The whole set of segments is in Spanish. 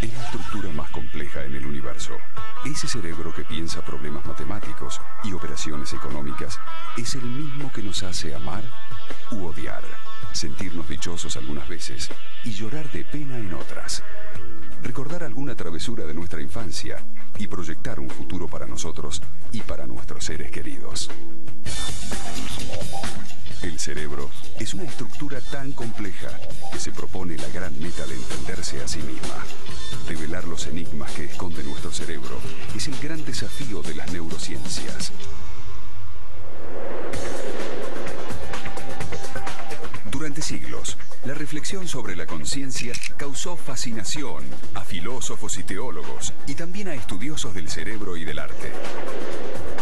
es la estructura más compleja en el universo. Ese cerebro que piensa problemas matemáticos y operaciones económicas es el mismo que nos hace amar u odiar, sentirnos dichosos algunas veces y llorar de pena en otras. Recordar alguna travesura de nuestra infancia y proyectar un futuro para nosotros y para nuestros seres queridos. El cerebro es una estructura tan compleja que se propone la gran meta de entenderse a sí misma. Develar los enigmas que esconde nuestro cerebro es el gran desafío de las neurociencias. Durante siglos, la reflexión sobre la conciencia causó fascinación a filósofos y teólogos y también a estudiosos del cerebro y del arte.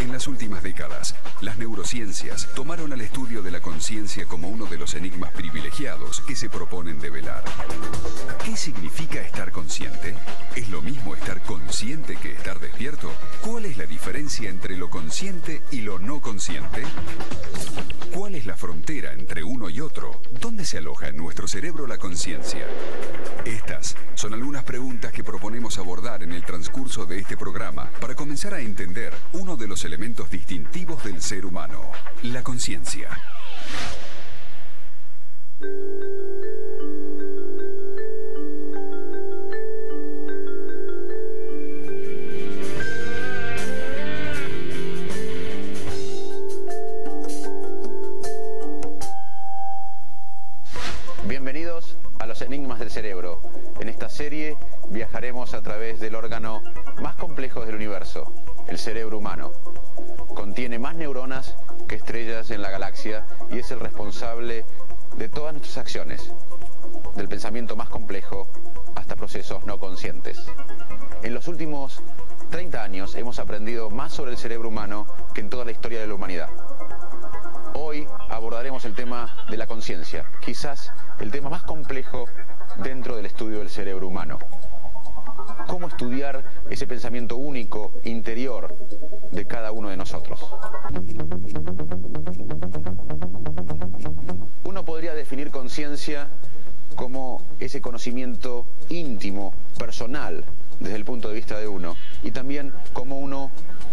En las últimas décadas, las neurociencias tomaron al estudio de la conciencia como uno de los enigmas privilegiados que se proponen develar. ¿Qué significa estar consciente? ¿Es lo mismo estar consciente que estar despierto? ¿Cuál es la diferencia entre lo consciente y lo no consciente? ¿Cuál es la frontera entre uno y otro? ¿Dónde se aloja en nuestro cerebro la conciencia? Estas son algunas preguntas que proponemos abordar en el transcurso de este programa para comenzar a entender uno de los elementos distintivos del ser humano, la conciencia. Bienvenidos a los enigmas del cerebro. En esta serie viajaremos a través del órgano más complejo del universo, el cerebro humano. Contiene más neuronas que estrellas en la galaxia y es el responsable de todas nuestras acciones, del pensamiento más complejo hasta procesos no conscientes. En los últimos 30 años hemos aprendido más sobre el cerebro humano que en toda la historia de la humanidad. Hoy abordaremos el tema de la conciencia, quizás el tema más complejo dentro del estudio del cerebro humano. ¿Cómo estudiar ese pensamiento único, interior, de cada uno de nosotros? Uno podría definir conciencia como ese conocimiento íntimo, personal, desde el punto de vista de uno, y también como uno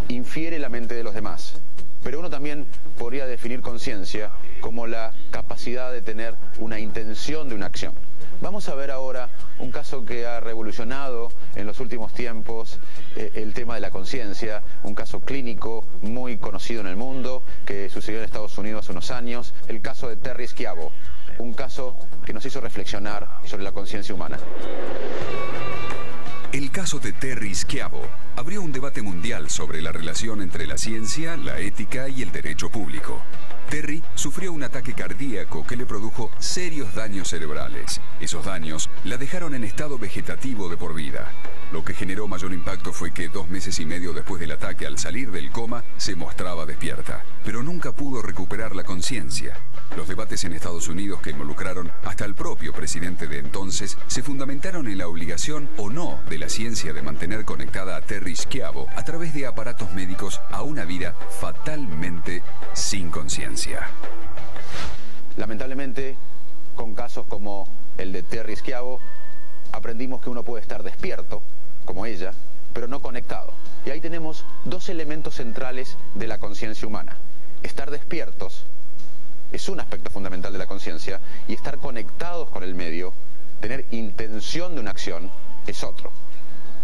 infiere la mente de los demás. Pero uno también podría definir conciencia como la capacidad de tener una intención de una acción. Vamos a ver ahora un caso que ha revolucionado en los últimos tiempos el tema de la conciencia, un caso clínico muy conocido en el mundo que sucedió en Estados Unidos hace unos años, el caso de Terry Schiavo, un caso que nos hizo reflexionar sobre la conciencia humana. El caso de Terry Schiavo abrió un debate mundial sobre la relación entre la ciencia, la ética y el derecho público. Terry sufrió un ataque cardíaco que le produjo serios daños cerebrales. Esos daños la dejaron en estado vegetativo de por vida. Lo que generó mayor impacto fue que 2 meses y medio después del ataque, al salir del coma, se mostraba despierta, pero nunca pudo recuperar la conciencia. Los debates en Estados Unidos que involucraron hasta el propio presidente de entonces se fundamentaron en la obligación o no de la ciencia de mantener conectada a Terry Schiavo a través de aparatos médicos a una vida fatalmente sin conciencia. Lamentablemente, con casos como el de Terry Schiavo, aprendimos que uno puede estar despierto, como ella, pero no conectado. Y ahí tenemos 2 elementos centrales de la conciencia humana. Estar despiertos es un aspecto fundamental de la conciencia, y estar conectados con el medio, tener intención de una acción, es otro.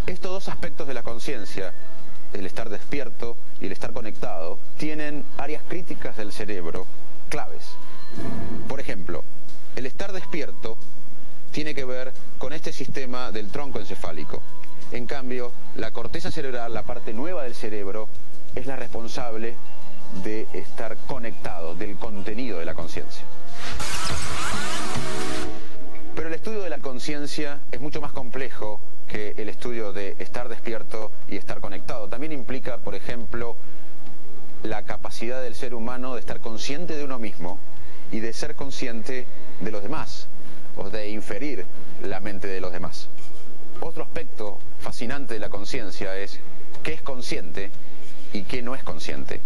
Estos 2 aspectos de la conciencia, el estar despierto y el estar conectado, tienen áreas críticas del cerebro claves. Por ejemplo, el estar despierto tiene que ver con este sistema del tronco encefálico. En cambio, la corteza cerebral, la parte nueva del cerebro, es la responsable de estar conectado, del contenido de la conciencia. Pero el estudio de la conciencia es mucho más complejo que el estudio de estar despierto y estar conectado. También implica, por ejemplo, la capacidad del ser humano de estar consciente de uno mismo y de ser consciente de los demás, o de inferir la mente de los demás. Otro aspecto fascinante de la conciencia es qué es consciente y qué no es consciente.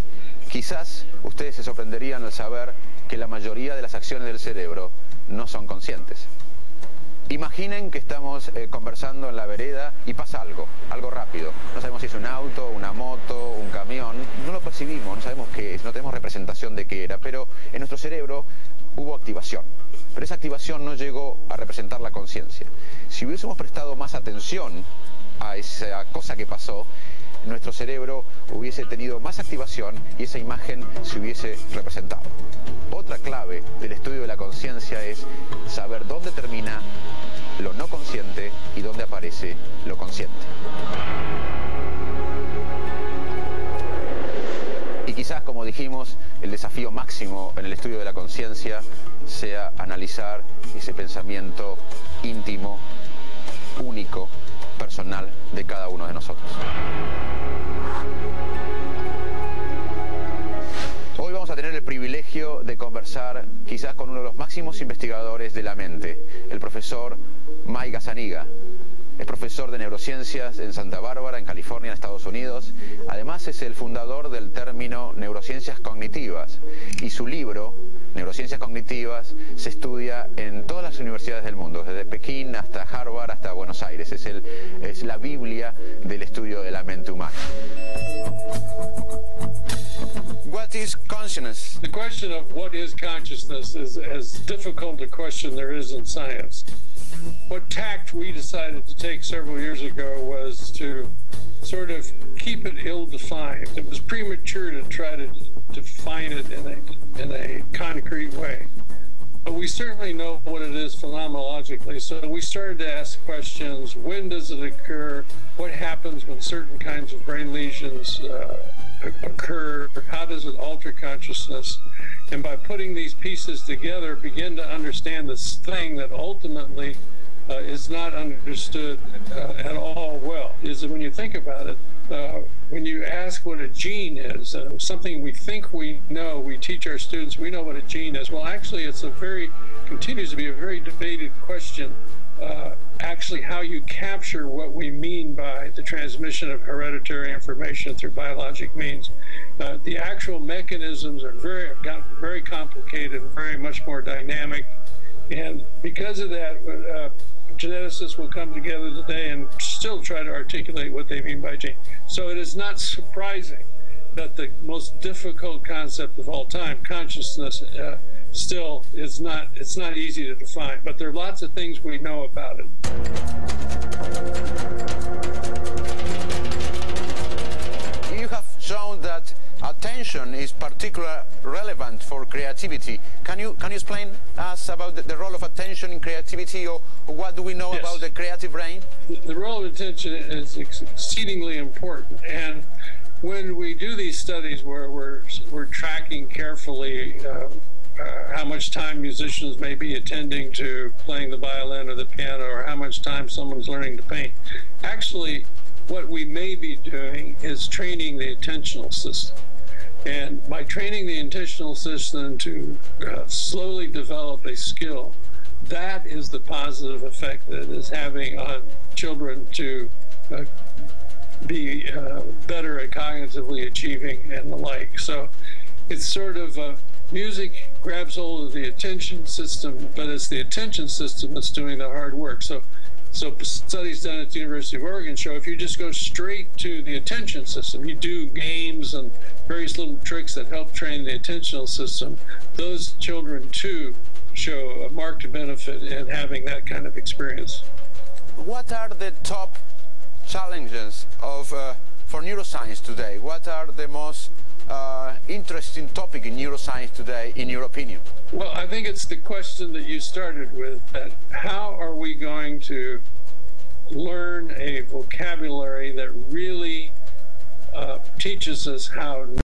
Quizás ustedes se sorprenderían al saber que la mayoría de las acciones del cerebro no son conscientes. Imaginen que estamos conversando en la vereda y pasa algo rápido. No sabemos si es un auto, una moto, un camión. No lo percibimos, no sabemos qué es, no tenemos representación de qué era, pero en nuestro cerebro hubo activación. Pero esa activación no llegó a representar la conciencia. Si hubiésemos prestado más atención a esa cosa que pasó, nuestro cerebro hubiese tenido más activación y esa imagen se hubiese representado. Otra clave del estudio de la conciencia es saber dónde termina lo no consciente y dónde aparece lo consciente. Y quizás, como dijimos, el desafío máximo en el estudio de la conciencia sea analizar ese pensamiento íntimo, único, personal de cada uno de nosotros. Hoy vamos a tener el privilegio de conversar quizás con uno de los máximos investigadores de la mente, el profesor Mike Gazzaniga. Es profesor de neurociencias en Santa Bárbara, en California, en Estados Unidos. Además es el fundador del término neurociencias cognitivas y su libro, Neurociencias Cognitivas, se estudia en todas las universidades del mundo, desde Pekín hasta Harvard hasta Buenos Aires. Es la Biblia del estudio de la mente humana. What is consciousness? The question of what is consciousness is as difficult a question there is in science. What tact we decided to take several years ago was to sort of keep it ill-defined. It was premature to try to define it in a concrete way. But we certainly know what it is phenomenologically, so we started to ask questions: when does it occur? What happens when certain kinds of brain lesions occur? How does it alter consciousness? And by putting these pieces together, begin to understand this thing that ultimately is not understood at all well. Is that when you think about it, when you ask what a gene is, something we think we know, we teach our students, we know what a gene is. Well, actually, continues to be a very debated question. Actually, how you capture what we mean by the transmission of hereditary information through biologic means. The actual mechanisms have gotten very complicated and very much more dynamic. And because of that, geneticists will come together today and still try to articulate what they mean by gene. So it is not surprising that the most difficult concept of all time, consciousness, still it's not easy to define, but there are lots of things we know about it. You have shown that attention is particularly relevant for creativity. Can you explain us about the role of attention in creativity, or what do we know about the creative brain? The role of attention is exceedingly important, and when we do these studies where we're tracking carefully how much time musicians may be attending to playing the violin or the piano, or how much time someone's learning to paint, actually what we may be doing is training the attentional system. And by training the attentional system to slowly develop a skill, that is the positive effect that it is having on children to be better at cognitively achieving and the like. So it's sort of music grabs hold of the attention system, but it's the attention system that's doing the hard work. So studies done at the University of Oregon show if you just go straight to the attention system, you do games and various little tricks that help train the attentional system, those children too show a marked benefit in having that kind of experience. What are the top challenges for neuroscience today? What are the most interesting topic in neuroscience today, in your opinion? Well, I think it's the question that you started with, that how are we going to learn a vocabulary that really teaches us how